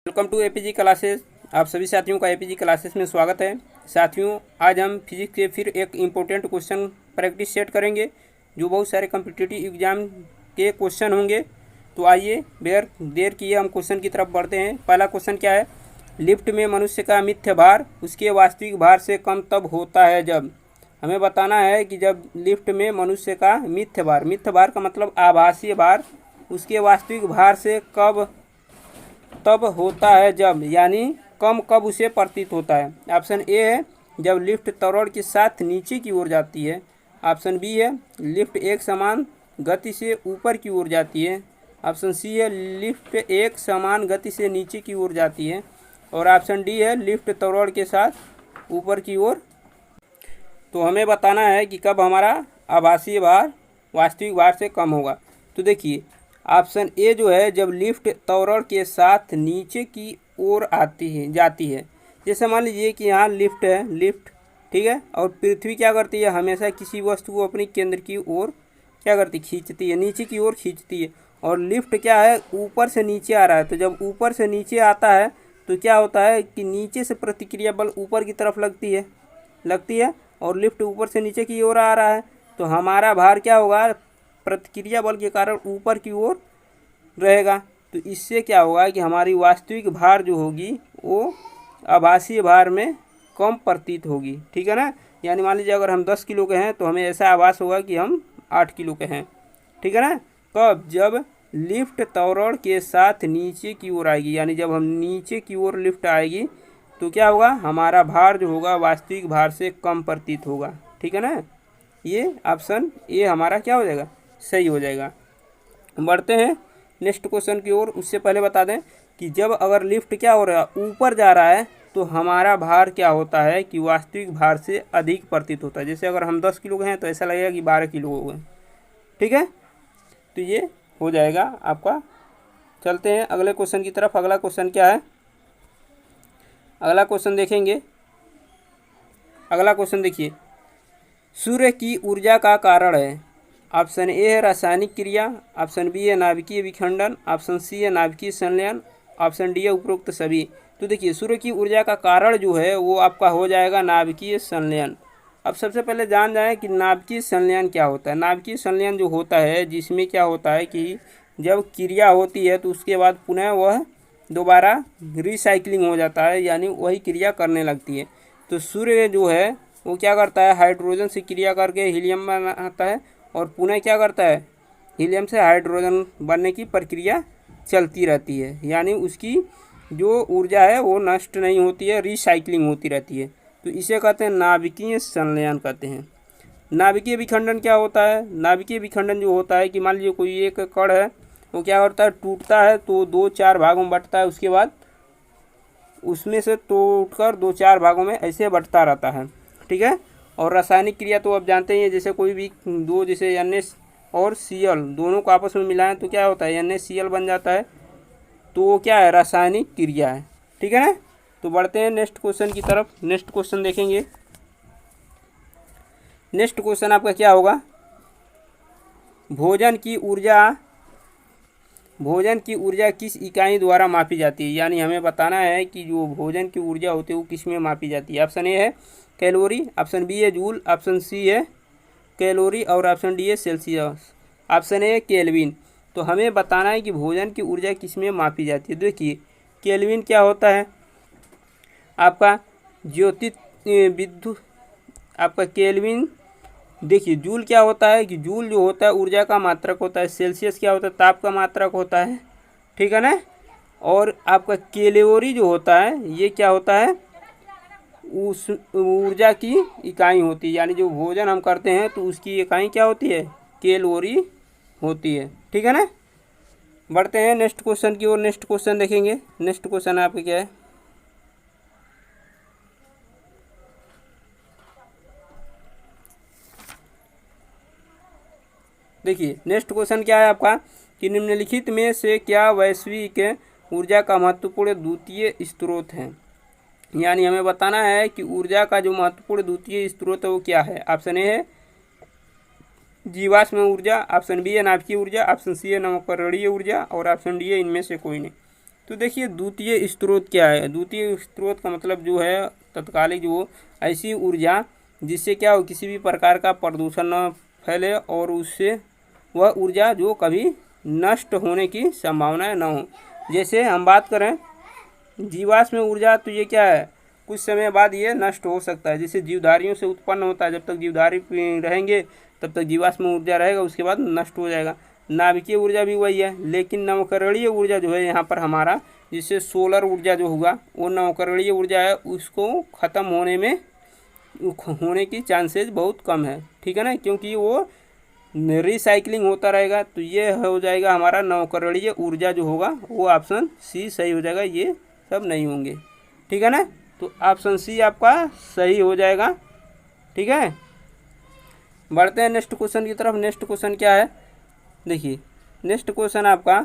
Welcome to APG classes. आप सभी साथियों का एपीजी क्लासेस में स्वागत है। साथियों, आज हम फिजिक्स के फिर एक इम्पोर्टेंट क्वेश्चन प्रैक्टिस सेट करेंगे जो बहुत सारे कम्पिटिटिव एग्जाम के क्वेश्चन होंगे। तो आइए बेर देर किए हम क्वेश्चन की तरफ बढ़ते हैं। पहला क्वेश्चन क्या है? लिफ्ट में मनुष्य का मिथ्य भार उसके वास्तविक भार से कम तब होता है जब। हमें बताना है कि जब लिफ्ट में मनुष्य का मिथ्य भार का मतलब आभासीय भार उसके वास्तविक भार से तब होता है जब, यानी कम कब उसे प्रतीत होता है। ऑप्शन ए है जब लिफ्ट त्वरण के साथ नीचे की ओर जाती है। ऑप्शन बी है लिफ्ट एक समान गति से ऊपर की ओर जाती है। ऑप्शन सी है लिफ्ट एक समान गति से नीचे की ओर जाती है। और ऑप्शन डी है लिफ्ट त्वरण के साथ ऊपर की ओर। तो हमें बताना है कि कब हमारा आभासीय भार वास्तविक भार से कम होगा। तो देखिए, ऑप्शन ए जो है जब लिफ्ट त्वरण के साथ नीचे की ओर जाती है। जैसे मान लीजिए कि यहाँ लिफ्ट है, ठीक है, और पृथ्वी क्या करती है, हमेशा किसी वस्तु को अपनी केंद्र की ओर क्या करती, खींचती है, नीचे की ओर खींचती है। और लिफ्ट क्या है, ऊपर से नीचे आ रहा है। तो जब ऊपर से नीचे आता है तो क्या होता है कि नीचे से प्रतिक्रिया बल ऊपर की तरफ लगती है और लिफ्ट ऊपर से नीचे की ओर आ रहा है। तो हमारा भार क्या होगा, प्रतिक्रिया बल के कारण ऊपर की ओर रहेगा। तो इससे क्या होगा कि हमारी वास्तविक भार जो होगी वो आभासीय भार में कम प्रतीत होगी। ठीक है ना। यानी मान लीजिए अगर हम 10 किलो के हैं तो हमें ऐसा आभास होगा कि हम 8 किलो के हैं। ठीक है ना। कब? जब लिफ्ट त्वरण के साथ नीचे की ओर आएगी, यानी जब हम नीचे की ओर लिफ्ट आएगी तो क्या होगा, हमारा भार जो होगा वास्तविक भार से कम प्रतीत होगा। ठीक है ना। ये ऑप्शन ए हमारा क्या हो जाएगा, सही हो जाएगा। बढ़ते हैं नेक्स्ट क्वेश्चन की ओर। उससे पहले बता दें कि जब अगर लिफ्ट क्या हो रहा है, ऊपर जा रहा है, तो हमारा भार क्या होता है कि वास्तविक भार से अधिक प्रतीत होता है। जैसे अगर हम 10 किलो के हैं तो ऐसा लगेगा कि 12 किलो हो गए। ठीक है। तो ये हो जाएगा आपका। चलते हैं अगले क्वेश्चन की तरफ। अगला क्वेश्चन क्या है, अगला क्वेश्चन देखेंगे। अगला क्वेश्चन देखिए, सूर्य की ऊर्जा का कारण है। ऑप्शन ए है रासायनिक क्रिया, ऑप्शन बी है नाभिकीय विखंडन, ऑप्शन सी है नाभिकीय संलयन, ऑप्शन डी है उपरोक्त सभी। तो देखिए, सूर्य की ऊर्जा का कारण जो है वो आपका हो जाएगा नाभिकीय संलयन। अब सबसे पहले जान जाए कि नाभिकीय संलयन क्या होता है। नाभिकीय संलयन जो होता है, जिसमें क्या होता है कि जब क्रिया होती है तो उसके बाद पुनः वह दोबारा रिसाइकलिंग हो जाता है, यानी वही क्रिया करने लगती है। तो सूर्य जो है वो क्या करता है, हाइड्रोजन से क्रिया करके हीलियम बनाता है और पुनः क्या करता है, हीलियम से हाइड्रोजन बनने की प्रक्रिया चलती रहती है। यानी उसकी जो ऊर्जा है वो नष्ट नहीं होती है, रिसाइकलिंग होती रहती है। तो इसे कहते हैं नाभिकीय संलयन कहते हैं। नाभिकीय विखंडन क्या होता है? नाभिकीय विखंडन जो होता है कि मान लीजिए कोई एक कण है, वो क्या करता है, टूटता है तो 2-4 भागों में बंटता है। उसके बाद उसमें से टूटकर 2-4 भागों में ऐसे बंटता रहता है। ठीक है। और रासायनिक क्रिया तो आप जानते ही हैं, जैसे कोई भी दो, जैसे NH और Cl दोनों को आपस में मिलाएं तो क्या होता है, NaCl बन जाता है। तो वो क्या है, रासायनिक क्रिया है। ठीक है ना। तो बढ़ते हैं नेक्स्ट क्वेश्चन की तरफ। नेक्स्ट क्वेश्चन देखेंगे। नेक्स्ट क्वेश्चन आपका क्या होगा, भोजन की ऊर्जा किस इकाई द्वारा मापी जाती है। यानी हमें बताना है कि जो भोजन की ऊर्जा होती है वो किस में मापी जाती है। ऑप्शन ए है कैलोरी, ऑप्शन बी है जूल, ऑप्शन सी है कैलोरी और ऑप्शन डी है सेल्सियस। ऑप्शन ए है केल्विन। तो हमें बताना है कि भोजन की ऊर्जा किस में मापी जाती है। देखिए, केल्विन क्या होता है, आपका विद्युत आपका केल्विन। देखिए, जूल क्या होता है कि जूल जो होता है ऊर्जा का मात्रक होता है। सेल्सियस क्या होता है, ताप का मात्रक होता है। ठीक है ना। और आपका कैलोरी जो होता है ये क्या होता है, उस ऊर्जा की इकाई होती है। यानी जो भोजन हम करते हैं तो उसकी इकाई क्या होती है, कैलोरी होती है। ठीक है ना। बढ़ते हैं नेक्स्ट क्वेश्चन की ओर। नेक्स्ट क्वेश्चन देखेंगे। नेक्स्ट क्वेश्चन आपका क्या है, देखिए नेक्स्ट क्वेश्चन क्या है आपका कि निम्नलिखित में से क्या वैश्विक ऊर्जा का महत्वपूर्ण द्वितीय स्रोत है। यानी हमें बताना है कि ऊर्जा का जो महत्वपूर्ण द्वितीय स्रोत है वो क्या है। ऑप्शन ए है जीवाश्म ऊर्जा, ऑप्शन बी है नाभिकीय ऊर्जा, ऑप्शन सी है नवकरणीय ऊर्जा और ऑप्शन डी है इनमें से कोई नहीं। तो देखिए द्वितीय स्रोत क्या है। द्वितीय स्रोत का मतलब जो है तत्कालिक जो ऐसी ऊर्जा जिससे क्या हो किसी भी प्रकार का प्रदूषण न फैले और उससे वह ऊर्जा जो कभी नष्ट होने की संभावना न हो। जैसे हम बात करें जीवाश्म ऊर्जा, तो ये क्या है, कुछ समय बाद ये नष्ट हो सकता है। जैसे जीवधारियों से उत्पन्न होता है, जब तक जीवधारी रहेंगे तब तक जीवाश्म ऊर्जा रहेगा, उसके बाद नष्ट हो जाएगा। नाभिकीय ऊर्जा भी वही है, लेकिन नवकरणीय ऊर्जा जो है यहाँ पर हमारा, जिससे सोलर ऊर्जा जो होगा वो नवकरणीय ऊर्जा है, उसको ख़त्म होने की चांसेस बहुत कम है, ठीक है ना, क्योंकि वो रिसाइकलिंग होता रहेगा। तो ये हो जाएगा हमारा नवकरणीय ऊर्जा जो होगा वो ऑप्शन सी सही हो जाएगा, ये सब नहीं होंगे, ठीक है ना। तो ऑप्शन सी आपका सही हो जाएगा, ठीक है। बढ़ते हैं नेक्स्ट क्वेश्चन की तरफ। नेक्स्ट क्वेश्चन क्या है, देखिए नेक्स्ट क्वेश्चन आपका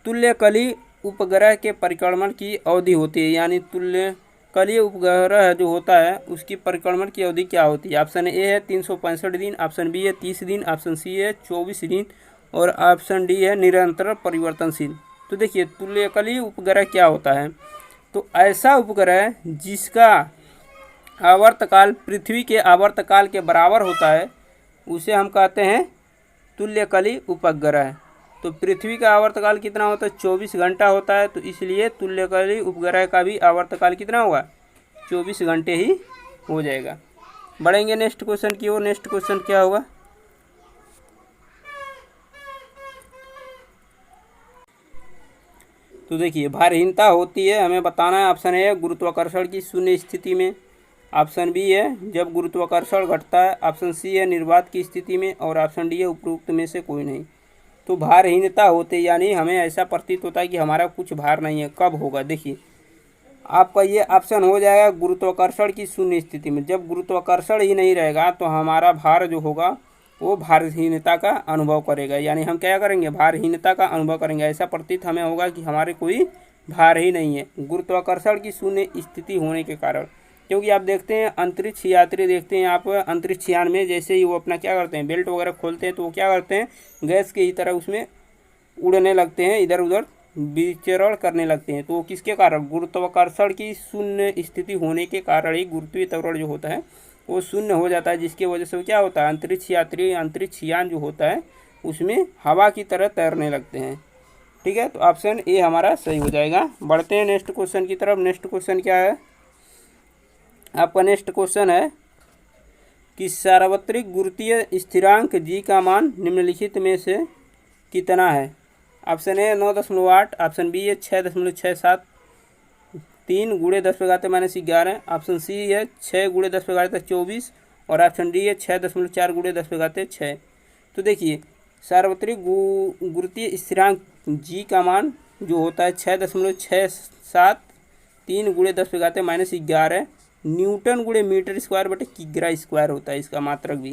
तुल्यकली उपग्रह के परिक्रमण की अवधि होती है, यानी तुल्यकलीय उपग्रह जो होता है उसकी परिक्रमण की अवधि क्या होती है। ऑप्शन ए है 365 दिन, ऑप्शन बी है 30 दिन, ऑप्शन सी है 24 दिन और ऑप्शन डी है निरंतर परिवर्तनशील। तो देखिए तुल्यकलीय उपग्रह क्या होता है, तो ऐसा उपग्रह जिसका आवर्तकाल पृथ्वी के आवर्तकाल के बराबर होता है उसे हम कहते हैं तुल्यकलीय उपग्रह। तो पृथ्वी का आवर्तकाल कितना होता है, 24 घंटा होता है, तो इसलिए तुल्यकलीय उपग्रह का भी आवर्तकाल कितना होगा, 24 घंटे ही हो जाएगा। बढ़ेंगे नेक्स्ट क्वेश्चन की ओर। नेक्स्ट क्वेश्चन क्या होगा, तो देखिए भारहीनता होती है, हमें बताना है। ऑप्शन ए है गुरुत्वाकर्षण की शून्य स्थिति में, ऑप्शन बी है जब गुरुत्वाकर्षण घटता है, ऑप्शन सी है निर्वात की स्थिति में और ऑप्शन डी है उपरोक्त में से कोई नहीं। तो भारहीनता होते यानी हमें ऐसा प्रतीत होता है कि हमारा कुछ भार नहीं है, कब होगा, देखिए आपका ये ऑप्शन हो जाएगा गुरुत्वाकर्षण की शून्य स्थिति में। जब गुरुत्वाकर्षण ही नहीं रहेगा तो हमारा भार जो होगा वो भारहीनता का अनुभव करेगा, यानी हम क्या करेंगे, भारहीनता का अनुभव करेंगे। ऐसा प्रतीत हमें होगा कि हमारे कोई भार ही नहीं है गुरुत्वाकर्षण की शून्य स्थिति होने के कारण। क्योंकि आप देखते हैं अंतरिक्ष यात्री देखते हैं आप अंतरिक्ष यान में, जैसे ही वो अपना क्या करते हैं बेल्ट वगैरह खोलते हैं तो वो क्या करते हैं गैस की तरह उसमें उड़ने लगते हैं, इधर उधर विचरण करने लगते हैं। तो वो किसके कारण, गुरुत्वाकर्षण की शून्य स्थिति होने के कारण ही गुरुत्वीय त्वरण जो होता है वो शून्य हो जाता है, जिसकी वजह से क्या होता है अंतरिक्ष यात्री अंतरिक्ष यान जो होता है उसमें हवा की तरह तैरने लगते हैं, ठीक है। तो ऑप्शन ए हमारा सही हो जाएगा। बढ़ते हैं नेक्स्ट क्वेश्चन की तरफ। नेक्स्ट क्वेश्चन क्या है आपका, नेक्स्ट क्वेश्चन है कि सार्वत्रिक गुरुत्वीय स्थिरांक जी का मान निम्नलिखित में से कितना है। ऑप्शन ए 9.8, ऑप्शन बी है 6.67, 3 × 10⁻11, ऑप्शन सी है 6 × 10⁻24 और ऑप्शन डी है 6.4 × 10⁻6। तो देखिए सार्वत्रिक गुरुत्वीय स्थिरांक जी का मान जो होता है 6.67, 3 × 10⁻11 न्यूटन × मीटर स्क्वायर बटे किग्रा स्क्वायर होता है इसका मात्रक भी,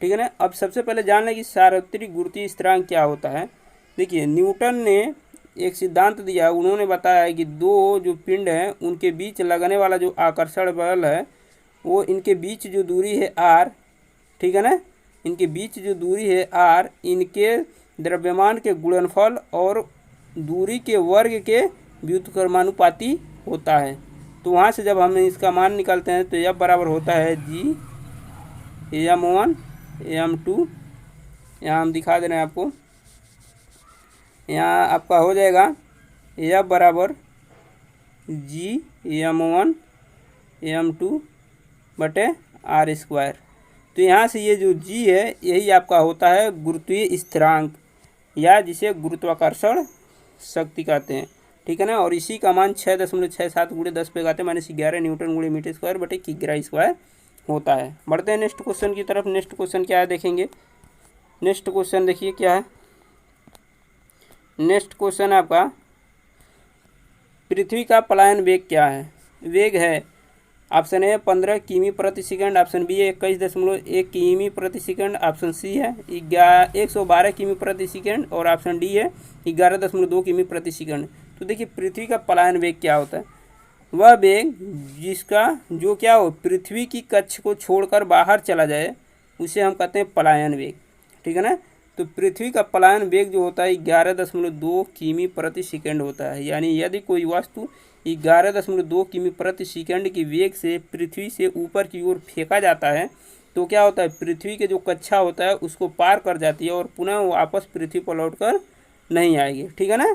ठीक है ना। अब सबसे पहले जान लें कि सार्वत्रिक गुरुत्वीय स्थिरांक क्या होता है। देखिए न्यूटन ने एक सिद्धांत दिया, उन्होंने बताया है कि दो जो पिंड हैं उनके बीच लगने वाला जो आकर्षण बल है वो इनके बीच जो दूरी है r, ठीक है ना, इनके बीच जो दूरी है r इनके द्रव्यमान के गुणनफल और दूरी के वर्ग के व्युत्क्रमानुपाती होता है। तो वहाँ से जब हम इसका मान निकालते हैं तो यह बराबर होता है g m1 m2, यहाँ हम दिखा दे रहे हैं आपको, यहाँ आपका हो जाएगा यह बराबर g m1 m2 बटे r²। तो यहाँ से ये जो g है यही आपका होता है गुरुत्वीय स्थिरांक या जिसे गुरुत्वाकर्षण शक्ति कहते हैं, ठीक है ना। और इसी का मान 6.67 × 10⁻11 न्यूटन × मीटर स्क्वायर बटे किग्रा स्क्वायर होता है। बढ़ते हैं नेक्स्ट क्वेश्चन की तरफ। नेक्स्ट क्वेश्चन क्या है देखेंगे। नेक्स्ट क्वेश्चन देखिए क्या है। नेक्स्ट क्वेश्चन आपका पृथ्वी का पलायन वेग क्या है। वेग है ऑप्शन ए 15 किमी प्रति सेकंड, ऑप्शन बी है 21.1 किमी प्रति सेकंड, ऑप्शन सी है 112 किमी प्रति सेकंड और ऑप्शन डी है 11.2 किमी प्रति सेकंड। तो देखिए पृथ्वी का पलायन वेग क्या होता है, वह वेग जिसका जो क्या हो पृथ्वी की कक्ष को छोड़कर बाहर चला जाए उसे हम कहते हैं पलायन वेग, ठीक है ना। तो पृथ्वी का पलायन वेग जो होता है 11.2 किमी प्रति सेकंड होता है। यानी यदि कोई वस्तु 11.2 किमी प्रति सेकंड की वेग से पृथ्वी से ऊपर की ओर फेंका जाता है तो क्या होता है, पृथ्वी के जो कक्षा होता है उसको पार कर जाती है और पुनः वापस पृथ्वी पर लौट कर नहीं आएगी। ठीक है ना।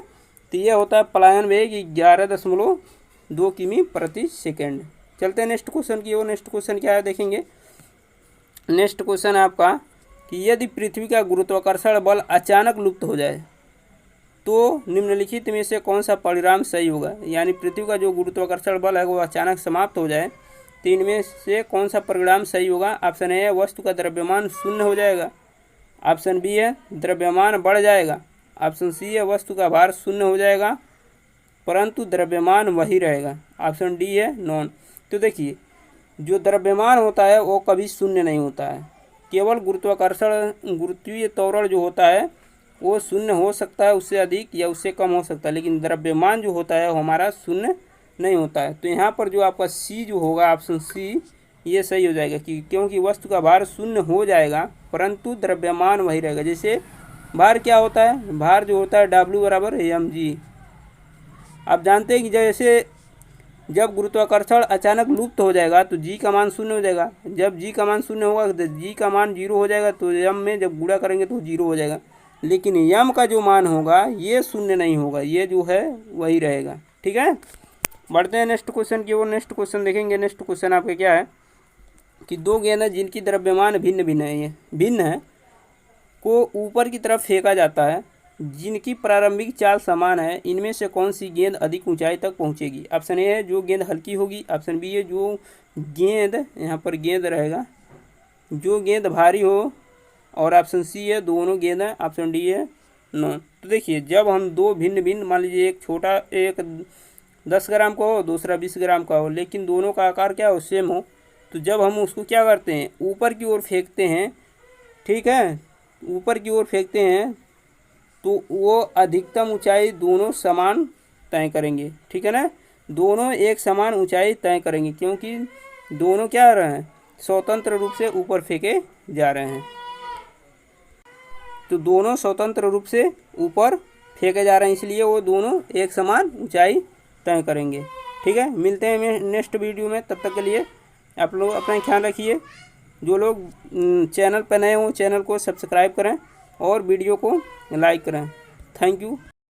तो ये होता है पलायन वेग 11.2 किमी प्रति सेकंड। चलते हैं नेक्स्ट क्वेश्चन की ओर। नेक्स्ट क्वेश्चन क्या है देखेंगे। नेक्स्ट क्वेश्चन है आपका कि यदि पृथ्वी का गुरुत्वाकर्षण बल अचानक लुप्त हो जाए तो निम्नलिखित में से कौन सा परिणाम सही होगा। यानी पृथ्वी का जो गुरुत्वाकर्षण बल है वो अचानक समाप्त हो जाए तो इनमें से कौन सा परिणाम सही होगा। ऑप्शन ए है वस्तु का द्रव्यमान शून्य हो जाएगा। ऑप्शन बी है द्रव्यमान बढ़ जाएगा। ऑप्शन सी है वस्तु का भार शून्य हो जाएगा परंतु द्रव्यमान वही रहेगा। ऑप्शन डी है नॉन। तो देखिए जो द्रव्यमान होता है वो कभी शून्य नहीं होता है, केवल गुरुत्वीय त्वरण जो होता है वो शून्य हो सकता है, उससे अधिक या उससे कम हो सकता है, लेकिन द्रव्यमान जो होता है वो हमारा शून्य नहीं होता है। तो यहाँ पर जो आपका सी जो होगा ऑप्शन सी ये सही हो जाएगा कि क्योंकि वस्तु का भार शून्य हो जाएगा परंतु द्रव्यमान वही रहेगा। जैसे भार क्या होता है, भार जो होता है W बराबर mg। आप जानते हैं कि जैसे जब गुरुत्वाकर्षण अचानक लुप्त हो जाएगा तो जी का मान शून्य हो जाएगा। जब जी का मान शून्य होगा तो जी का मान 0 हो जाएगा, तो यम में जब गुणा करेंगे तो 0 हो जाएगा। लेकिन यम का जो मान होगा ये शून्य नहीं होगा, ये जो है वही रहेगा। ठीक है। बढ़ते हैं नेक्स्ट क्वेश्चन की ओर। नेक्स्ट क्वेश्चन देखेंगे। नेक्स्ट क्वेश्चन आपका क्या है कि दो गेंद जिनकी द्रव्यमान भिन्न है को ऊपर की तरफ फेंका जाता है, जिनकी प्रारंभिक चाल समान है, इनमें से कौन सी गेंद अधिक ऊंचाई तक पहुंचेगी। ऑप्शन ए है जो गेंद हल्की होगी। ऑप्शन बी है जो गेंद, यहाँ पर गेंद रहेगा, जो गेंद भारी हो। और ऑप्शन सी है दोनों गेंद है। ऑप्शन डी है नॉन। तो देखिए जब हम दो भिन्न मान लीजिए एक छोटा, एक 10 ग्राम का हो, दूसरा 20 ग्राम का हो, लेकिन दोनों का आकार क्या हो, सेम हो, तो जब हम उसको क्या करते हैं ऊपर की ओर फेंकते हैं, ठीक है, ऊपर की ओर फेंकते हैं तो वो अधिकतम ऊंचाई दोनों समान तय करेंगे। ठीक है ना, दोनों एक समान ऊंचाई तय करेंगे क्योंकि दोनों क्या आ रहे हैं, स्वतंत्र रूप से ऊपर फेंके जा रहे हैं। तो दोनों स्वतंत्र रूप से ऊपर फेंके जा रहे हैं, इसलिए वो दोनों एक समान ऊंचाई तय करेंगे। ठीक है, मिलते हैं नेक्स्ट वीडियो में। तब तक के लिए आप लोग अपना ख्याल रखिए। जो लोग चैनल पर नए हों चैनल को सब्सक्राइब करें और वीडियो को लाइक करें। Thank you.